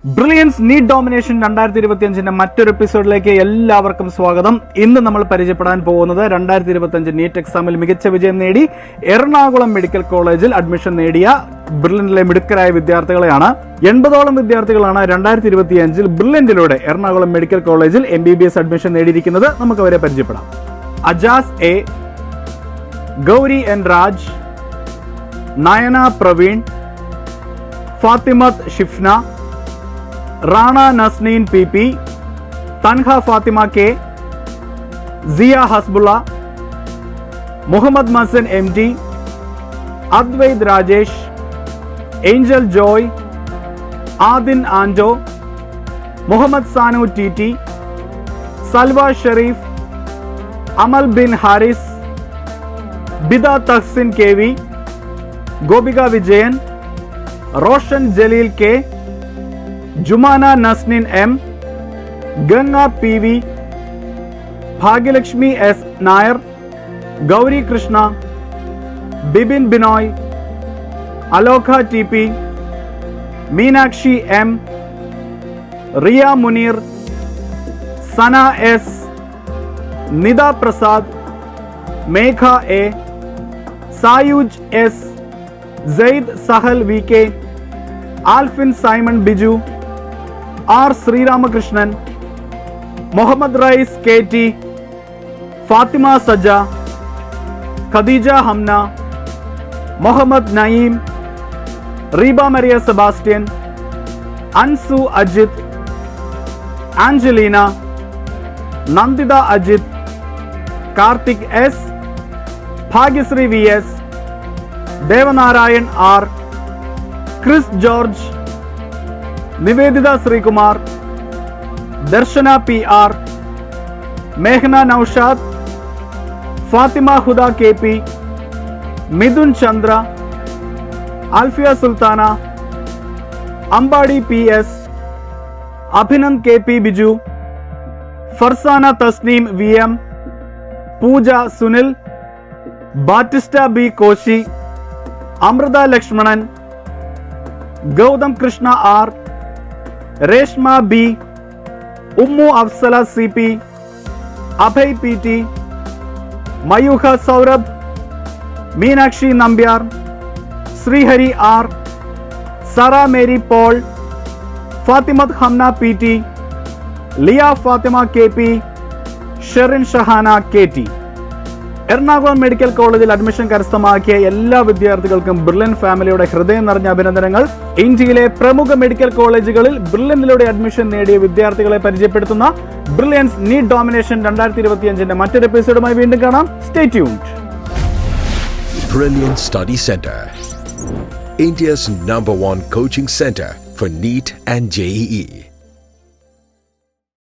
Brilliance NEET domination 2025 മറ്റൊരു എപ്പിസോഡിലേക്ക് എല്ലാവർക്കും സ്വാഗതം. ഇന്ന് നമ്മൾ പരിചയപ്പെടാൻ പോകുന്നത് 2025 നീറ്റ് എക്സാമിൽ മികച്ച വിജയം നേടി എറണാകുളം മെഡിക്കൽ കോളേജിൽ അഡ്മിഷൻ നേടിയ ബ്രില്യന്റിലെ മിടുക്കരായ വിദ്യാർത്ഥികളെയാണ്. 80ഓളം വിദ്യാർത്ഥികളാണ് 2025 ബ്രില്യന്റിലൂടെ എറണാകുളം മെഡിക്കൽ കോളേജിൽ MBBS അഡ്മിഷൻ നേടിയിരിക്കുന്നത്. നമുക്ക് അവരെ പരിചയപ്പെടാം. Ajas A, Gauri N Raj, Nayana Praveen, Fathimath Shifna, Rana Nasneen PP, Thanha Fathima K, Siya Hasbulla, Muhammad Masan MT, Adwaith Rajesh, Angel Joy, Adin Ando, Muhammad Sanu TT, Salva Sherif, Amal Bin Haris, Bida Tahsin KV, Gopika Vijayan, Roshan Jaleel K, Jumana Nasnin M, Ganga PV, Bhagyalakshmi S Nair, Gauri Krishna, Bibin Binoy, Alokha TP, Meenakshi M, Riya Muneer, Sana S, Nitha Prasad, Megha A, Sayuj S, Syed Sahal VK, Alfin Simon Biju, R Sreeramakrishnan, Muhammad Rais KT, Fathima Saja, Khadeeja Hamna, Muhammad Naeem, Reeba Maria Sebastian, Ansu Ajith, Angelina, Nanditha Ajith, Karthik S, Bhagyasree VS, Devanarayan R, Chris George, Niveditha Sreekumar, Darshana PR, മേഘന Naushad, Fathima Huda KP, Mithun Chandra, Alfiya Sultana, Ambadi PS, Abhinand KP Biju, Farsana Thasneem VM, Pooja Sunil, Batista B Koshy, Amrutha Lakshmanan, Gautham Krishna R, Reshma B, Ummu Afsala CP, Abhay PT, Mayukha Saurabh, Meenakshi Nambiar, Sreehari R, Sara Mary Paul, Fathimath Hamna PT, Liya Fathima KP, Sherin Shahana KT. Ernakulam medical കോളേജിൽ admission കരസ്ഥമാക്കിയ എല്ലാ വിദ്യാർത്ഥികൾക്കും brilliant ഫാമിലിയുടെ ഹൃദയം നിറഞ്ഞ അഭിനന്ദനങ്ങൾ. ഇന്ത്യയിലെ പ്രമുഖ മെഡിക്കൽ കോളേജുകളിൽ ബ്രില്യന്റിലൂടെ അഡ്മിഷൻ നേടിയ വിദ്യാർത്ഥികളെ പരിചയപ്പെടുത്തുന്ന ബ്രില്യൻസ് നീറ്റ് ഡോമിനേഷൻ 2025 മറ്റൊരു എപ്പിസോഡുമായി വീണ്ടും കാണാം. Stay tuned. Brilliant Study Center, India's #1 coaching center for NEET and JEE.